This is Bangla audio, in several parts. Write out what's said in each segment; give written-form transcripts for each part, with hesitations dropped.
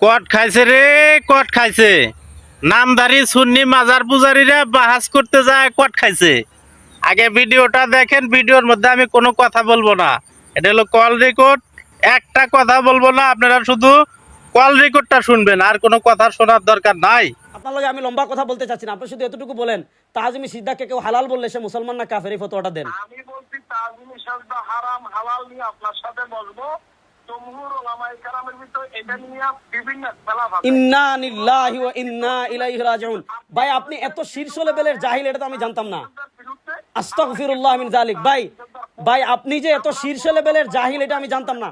কট খাইছে রে, কট খাইছে। নামধারী সুন্নি মাজার পূজারীরা বাহাস করতে যায় কট খাইছে। আগে ভিডিওটা দেখেন, ভিডিওর মধ্যে আমি কোনো কথা বলবো না। এটা হলো কল রেকর্ড, একটা কথা বলবো না, আপনারা শুধু কল রেকর্ডটা শুনবেন, আর কোনো কথা শোনার দরকার নাই। আপনার লগে আমি লম্বা কথা বলতে চাচ্ছি না, আপনি শুধু এতটুকু বলেন তাজিমি সিজদাকে কেউ হালাল বললে সে মুসলমান না কাফের, এই ফতোয়াটা দেন। আমি বলছি তাজিমি সিজদা হারাম হালাল নিয়ে আপনার সাথে বলবো। জমহুর উলামায়ে কেরামের ভিতর এটা নিয়ে বিভিন্ন খেলাফ আছে। ইন্না লিল্লাহি ওয়া ইন্না ইলাইহি রাজিউন। ভাই আপনি এত শীর্ষ লেভেলের জাহিল, এটা তো আমি জানতাম না। আস্তাগফিরুল্লাহ মিন যালিক। ভাই আপনি যে এত শীর্ষ লেভেলের জাহিল, এটা আমি জানতাম না।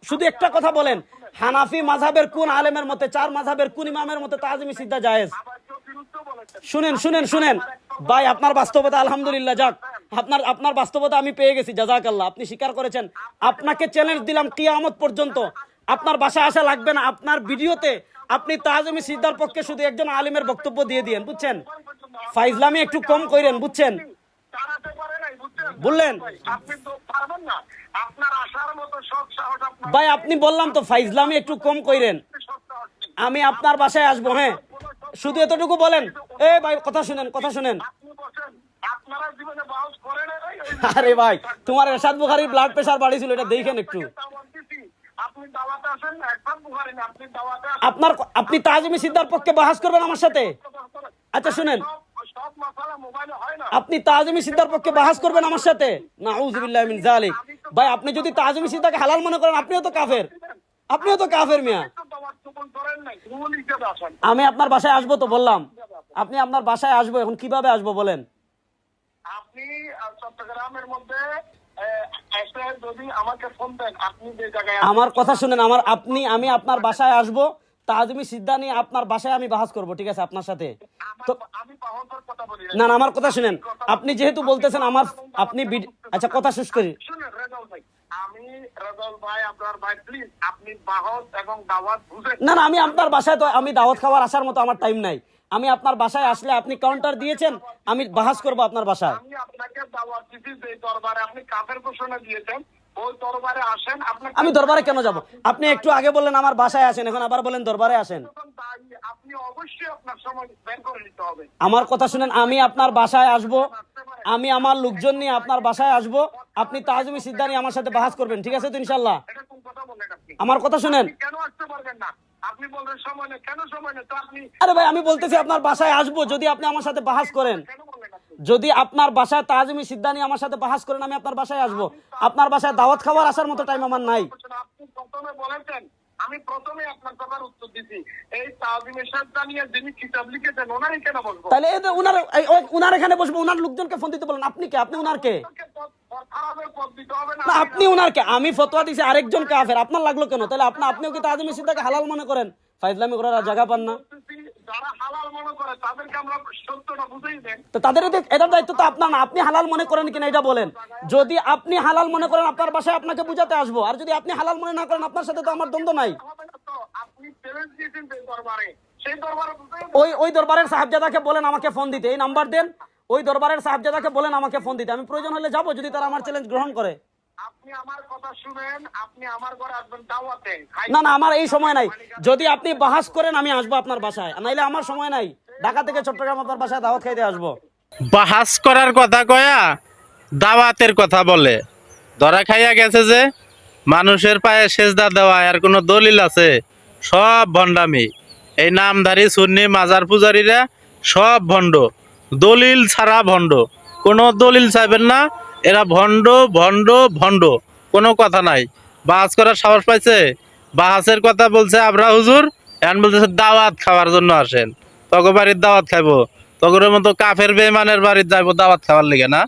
শুধু একটা কথা বলেন, হানাফি মাযহাবের কোন আলেমের মতে, চার মাযহাবের কোন ইমামের মতে তাজিমি সিজদা জায়েজ? শুনেন ভাই, আপনার বাস্তবতা আলহামদুলিল্লাহ, যাক আপনার বাস্তবতা আমি পেয়ে গেছি, জাযাকাল্লাহ। আপনি স্বীকার করেছেন। আপনাকে চ্যালেঞ্জ দিলাম কিয়ামত পর্যন্ত আপনার বাসায় আসা লাগবে না, আপনার ভিডিওতে আপনি তাজিমি সিজদার পক্ষে শুধু একজন আলিমের বক্তব্য দিয়ে দিয়েন, বুঝছেন? ফাইজলামি একটু কম কইরেন, বুঝছেন? বললেন আপনি তো পারবেন না, আপনার আসার মতো সব সাহস আপনার। ভাই আপনি বললাম তো ফাইজলামি একটু কম কইরেন, আমি আপনার বাসায় আসবো। হ্যাঁ, শুধু এতটুকু বলেন। এ ভাই কথা শুনেন। আপনি বলেন আপনারা জীবনে বাউস করেন নাই। আরে ভাই, তোমার এরশাদ বুখারীর ব্লাড প্রেসার বাড়িছিল, এটা দেখেন একটু। আপনি দাওয়াতে আসেন, একবার বুখারী না, আপনি দাওয়াতে আপনি তাজিমি সিজদার পক্ষে বাহাস করবেন আমার সাথে? আচ্ছা শুনেন, সব মাসালা মোবাইলে হয় না। আপনি তাজিমি সিজদার পক্ষে বাহাস করবেন আমার সাথে? নাউযুবিল্লাহি মিন যালিক। ভাই আপনি যদি তাজিমি সিজদাকে হালাল মনে করেন, আপনিও তো কাফের মিয়া। দাওয়াত কবুল করেন নাই, ভুল হিসেবে আসেন। আমি আপনার বাসায় আসবো তো বললাম, আপনি আপনার বাসায় আসবো, এখন কিভাবে আসবো বলেন? আপনি চট্টগ্রামের মধ্যে এসে যদি আমাকে ফোন দেন, আপনি যে জায়গায় আমার কথা শুনেন, আমি আপনার বাসায় আসবো, তাজিমি সিজদা নিয়ে আপনার বাসায় আমি বাহাস করব, ঠিক আছে আপনার সাথে? তো আমি পাহনটার কথা বলি না, আমার কথা শুনেন। আপনি যেহেতু বলতেছেন আচ্ছা কথা শেষ করি। শুনেন রেজাউল ভাই, আমি রেজাউল ভাই আপনার ভাই, প্লিজ আপনি বাহস এবং দাওয়াত বুঝেন না, আমি আপনার বাসায় তো আমি দাওয়াত খাওয়ার আসার মতো আমার টাইম নাই। আমি আপনার বাসায় আসলে আপনি কাউন্টার দিয়েছেন, আমি বাহাস করব আপনার বাসায়। আমি আপনাকে দাওয়াত দিছি যে দরবারে আপনি কাফের ঘোষণা দিয়েছেন, ওই দরবারে আসেন। আমি দরবারে কেন যাব? আপনি একটু আগে বললেন আমার বাসায় আসেন, এখন আবার বলেন দরবারে আসেন। আপনি অবশ্যই আপনার সময় বের করে নিতে হবে। আমার কথা শুনেন, আমি আপনার বাসায় আসব, আমি আমার লোকজন নিয়ে আপনার বাসায় আসব, আপনি তাজিমি সিজদা নিয়ে আমার সাথে বাহাস করবেন, ঠিক আছে তো ইনশাআল্লাহ? এটা কোন কথা বললেন আপনি? আমার কথা শুনেন। আপনি কেন আসতে পারবেন না? আপনি বললেন সময় নেই, কেন সময় নেই? তো আপনি আরে ভাই আমি বলতেছি আপনার বাসায় আসবো, যদি আপনি আমার সাথে বাহাস করেন, কেন বললেন আপনি? যদি আপনার বাসায় তাজিমি সিজদা নিয়ে আমার সাথে বাহাস করেন, আমি আপনার বাসায় আসবো। আপনার বাসায় দাওয়াত খাওয়ার আসার মতো টাইম আমার নাই। আপনি প্রথমে বলেছেন, আমি প্রথমে আপনার কথার উত্তর দিছি। এই তাজিমের সিজদা নিয়ে যিনি কিতাব লিখেছেন ওনারই কেন বলবো? তাহলে উনার এখানে বসবো, উনার লোকজনকে ফোন দিতে বলেন। আপনি কে? আপনি উনারকে খারাপের পথ দিতে হবে না। না, আপনি উনারকে। আমি ফতোয়া দিছি আরেকজন কাফের, আপনার লাগলো কেন? তাহলে আপনিও কি তাজিমি সিজদাকে হালাল মনে করেন? ফাইজলামি করার আর জায়গা পান না। যারা হালাল মনে করে তাদেরকে আমরা সত্যটা বুঝিয়ে দেন। তো এটার দায়িত্ব তো আপনার না। আপনি হালাল মনে করেন কিনা এটা বলেন। যদি আপনি হালাল মনে করেন, আপনার বাসায় আপনাকে বুঝাতে আসবো। আর যদি আপনি হালাল মনে না করেন, আপনার সাথে তো আমার দ্বন্দ্ব নাই। হবে না তো, আপনি চ্যালেঞ্জ দিয়েছেন যে দরবারে, সেই দরবারে বুঝিয়ে দেন। ওই দরবারের সাহেবজাদাকে বলেন আমাকে ফোন দিতে, এই নাম্বার দেন। ওই দরবারের সাহেবজাদাকে বলেন আমাকে ফোন দিতে, আমি প্রয়োজন হলে যাবো, যদি তারা আমার চ্যালেঞ্জ গ্রহণ করে। আপনি আমার কথা শুনেন, আপনি আমার ঘরে আসবেন দাওয়াতে। না, আমার এই সময় নাই। যদি আপনি বাহাস করেন আমি আসবো আপনার বাসায়, নাইলে আমার সময় নাই। ঢাকা থেকে চট্টগ্রাম আপনার বাসায় দাওয়াত খাইতে আসবো। বাহাস করার কথা কয়া দাওয়াতের কথা বলে। ধরা খাইয়া গেছে যে মানুষের পায়ে সেজদা দেওয়া আর কোনো দলিল আছে? সব ভণ্ডামি। এই নামধারী সুন্নি মাজার পূজারীরা সব ভণ্ড, দলিল ছাড়া ভণ্ড। কোনো দলিল চাইবেন না, এরা ভণ্ড ভণ্ড ভণ্ড, কোনো কথা নাই। বাহাস করার সাহস পাইছে, বাহাসের কথা বলছে আবরা হুজুর, এখন বলতেছে দাওয়াত খাওয়ার জন্য আসেন। তগো বাড়ির দাওয়াত খাইবো, তগরের মতো কাফের বেঈমানের বাড়ির যাইবো দাওয়াত খাওয়ার লিগে না?